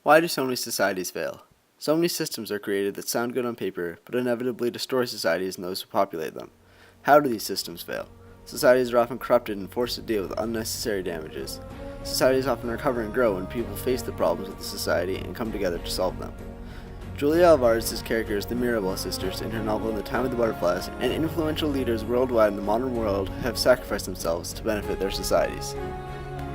Why do so many societies fail? So many systems are created that sound good on paper, but inevitably destroy societies and those who populate them. How do these systems fail? Societies are often corrupted and forced to deal with unnecessary damages. Societies often recover and grow when people face the problems of the society and come together to solve them. Julia Alvarez's characters, the Mirabal sisters, in her novel In the Time of the Butterflies, and influential leaders worldwide in the modern world have sacrificed themselves to benefit their societies.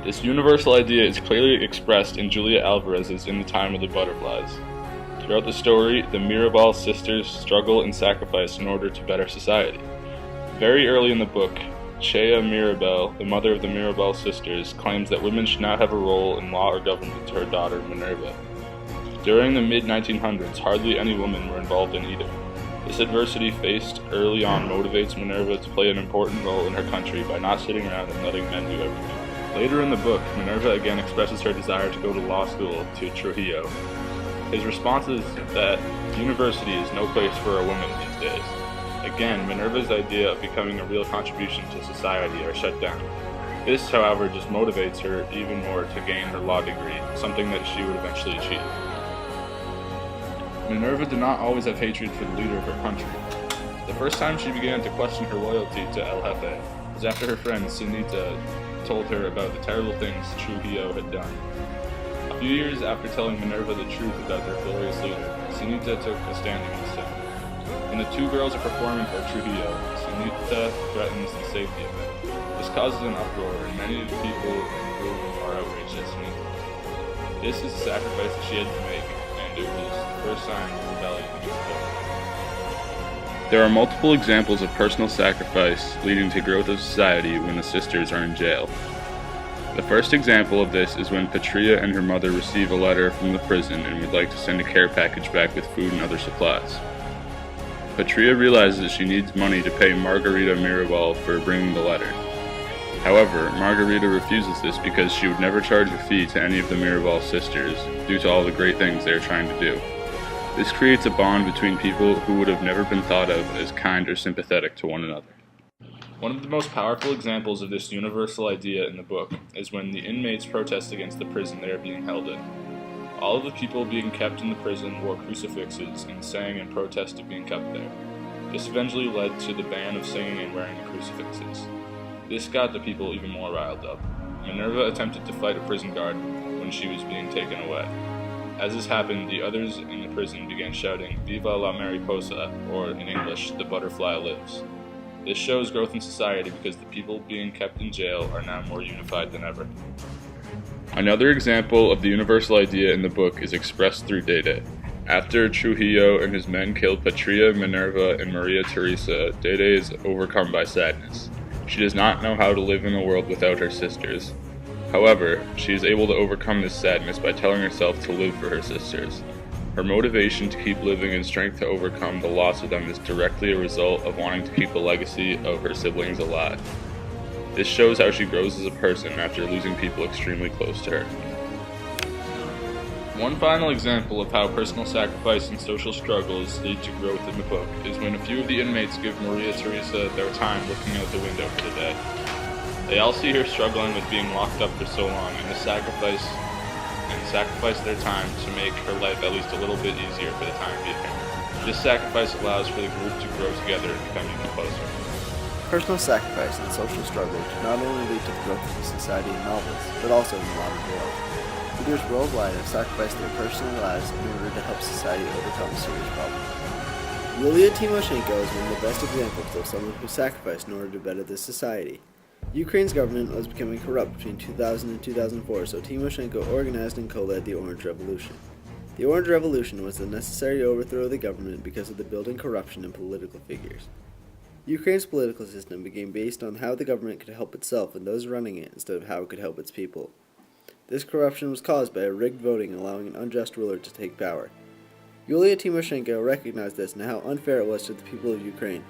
This universal idea is clearly expressed in Julia Alvarez's In the Time of the Butterflies. Throughout the story, the Mirabal sisters struggle and sacrifice in order to better society. Very early in the book, Chea Mirabal, the mother of the Mirabal sisters, claims that women should not have a role in law or government to her daughter Minerva. During the mid-1900s, hardly any women were involved in either. This adversity faced early on motivates Minerva to play an important role in her country by not sitting around and letting men do everything. Later in the book, Minerva again expresses her desire to go to law school to Trujillo. His response is that university is no place for a woman these days. Again, Minerva's idea of becoming a real contribution to society are shut down. This, however, just motivates her even more to gain her law degree, something that she would eventually achieve. Minerva did not always have hatred for the leader of her country. The first time she began to question her loyalty to El Jefe was after her friend Sinita told her about the terrible things Trujillo had done. A few years after telling Minerva the truth about their glorious leader, Sinita took a stand against him. When the two girls are performing for Trujillo, Sinita threatens the safety of it. This causes an uproar, and many of the people in the room are outraged at Sinita. This is a sacrifice that she had to make, and it was the first sign of rebellion against authority. There are multiple examples of personal sacrifice leading to growth of society when the sisters are in jail. The first example of this is when Patria and her mother receive a letter from the prison and would like to send a care package back with food and other supplies. Patria realizes she needs money to pay Margarita Mirabal for bringing the letter. However, Margarita refuses this because she would never charge a fee to any of the Mirabal sisters due to all the great things they are trying to do. This creates a bond between people who would have never been thought of as kind or sympathetic to one another. One of the most powerful examples of this universal idea in the book is when the inmates protest against the prison they are being held in. All of the people being kept in the prison wore crucifixes and sang in protest of being kept there. This eventually led to the ban of singing and wearing the crucifixes. This got the people even more riled up. Minerva attempted to fight a prison guard when she was being taken away. As this happened, the others in the prison began shouting, "Viva la Mariposa," or in English, "The Butterfly Lives." This shows growth in society because the people being kept in jail are now more unified than ever. Another example of the universal idea in the book is expressed through Dede. After Trujillo and his men killed Patria, Minerva, and Maria Teresa, Dede is overcome by sadness. She does not know how to live in the world without her sisters. However, she is able to overcome this sadness by telling herself to live for her sisters. Her motivation to keep living and strength to overcome the loss of them is directly a result of wanting to keep the legacy of her siblings alive. This shows how she grows as a person after losing people extremely close to her. One final example of how personal sacrifice and social struggles lead to growth in the book is when a few of the inmates give Maria Teresa their time looking out the window for the day. They all see her struggling with being locked up for so long and sacrifice their time to make her life at least a little bit easier for the time being. This sacrifice allows for the group to grow together and become even closer. Personal sacrifice and social struggle do not only lead to the growth of the society in novels, but also in the modern world. Leaders worldwide have sacrificed their personal lives in order to help society overcome serious problems. Yulia Tymoshenko is one of the best examples of someone who sacrificed in order to better the society. Ukraine's government was becoming corrupt between 2000 and 2004, so Tymoshenko organized and co-led the Orange Revolution. The Orange Revolution was the necessary overthrow of the government because of the building corruption in political figures. Ukraine's political system became based on how the government could help itself and those running it instead of how it could help its people. This corruption was caused by a rigged voting allowing an unjust ruler to take power. Yulia Tymoshenko recognized this and how unfair it was to the people of Ukraine.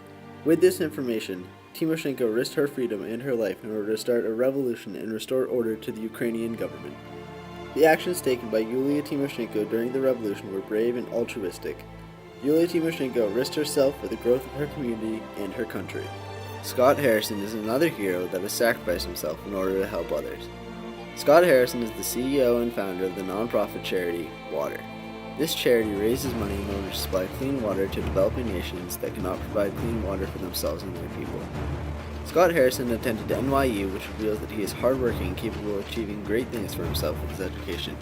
With this information, Tymoshenko risked her freedom and her life in order to start a revolution and restore order to the Ukrainian government. The actions taken by Yulia Tymoshenko during the revolution were brave and altruistic. Yulia Tymoshenko risked herself for the growth of her community and her country. Scott Harrison is another hero that has sacrificed himself in order to help others. Scott Harrison is the CEO and founder of the nonprofit charity Water. This charity raises money in order to supply clean water to developing nations that cannot provide clean water for themselves and their people. Scott Harrison attended NYU, which reveals that he is hardworking and capable of achieving great things for himself with his education.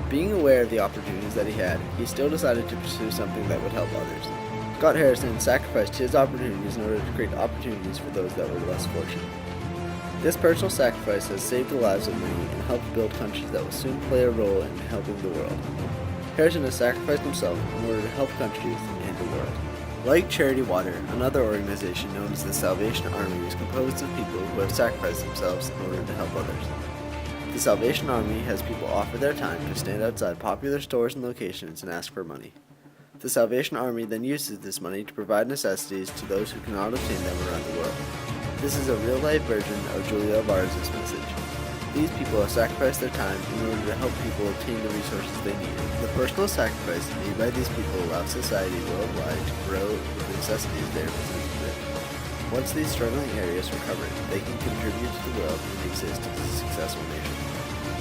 Being aware of the opportunities that he had, he still decided to pursue something that would help others. Scott Harrison sacrificed his opportunities in order to create opportunities for those that were less fortunate. This personal sacrifice has saved the lives of many and helped build countries that will soon play a role in helping the world. Harrison has sacrificed himself in order to help countries and the world. Like Charity Water, another organization known as the Salvation Army is composed of people who have sacrificed themselves in order to help others. The Salvation Army has people offer their time to stand outside popular stores and locations and ask for money. The Salvation Army then uses this money to provide necessities to those who cannot obtain them around the world. This is a real-life version of Julia Alvarez's message. These people have sacrificed their time in order to help people obtain the resources they need. The personal sacrifice made by these people allows society worldwide to grow with the necessities they are presented with. Once these struggling areas recover, they can contribute to the world and exist as a successful nation.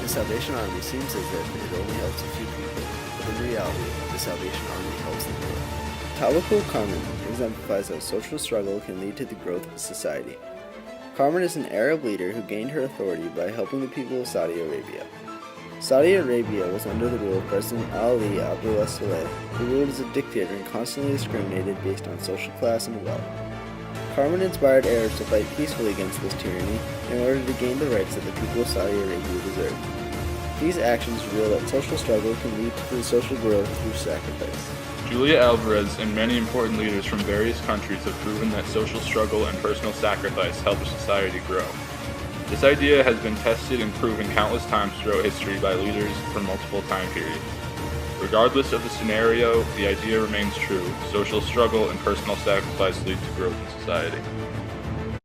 The Salvation Army seems as if it only helps a few people, but in reality, the Salvation Army helps the world. Tawakul Karman exemplifies how social struggle can lead to the growth of a society. Karman is an Arab leader who gained her authority by helping the people of Saudi Arabia. Saudi Arabia was under the rule of President Ali Abdullah Saleh, who ruled as a dictator and constantly discriminated based on social class and wealth. Karman inspired Arabs to fight peacefully against this tyranny in order to gain the rights that the people of Saudi Arabia deserve. These actions reveal that social struggle can lead to social growth through sacrifice. Julia Alvarez and many important leaders from various countries have proven that social struggle and personal sacrifice help society grow. This idea has been tested and proven countless times throughout history by leaders for multiple time periods. Regardless of the scenario, the idea remains true: social struggle and personal sacrifice lead to growth in society.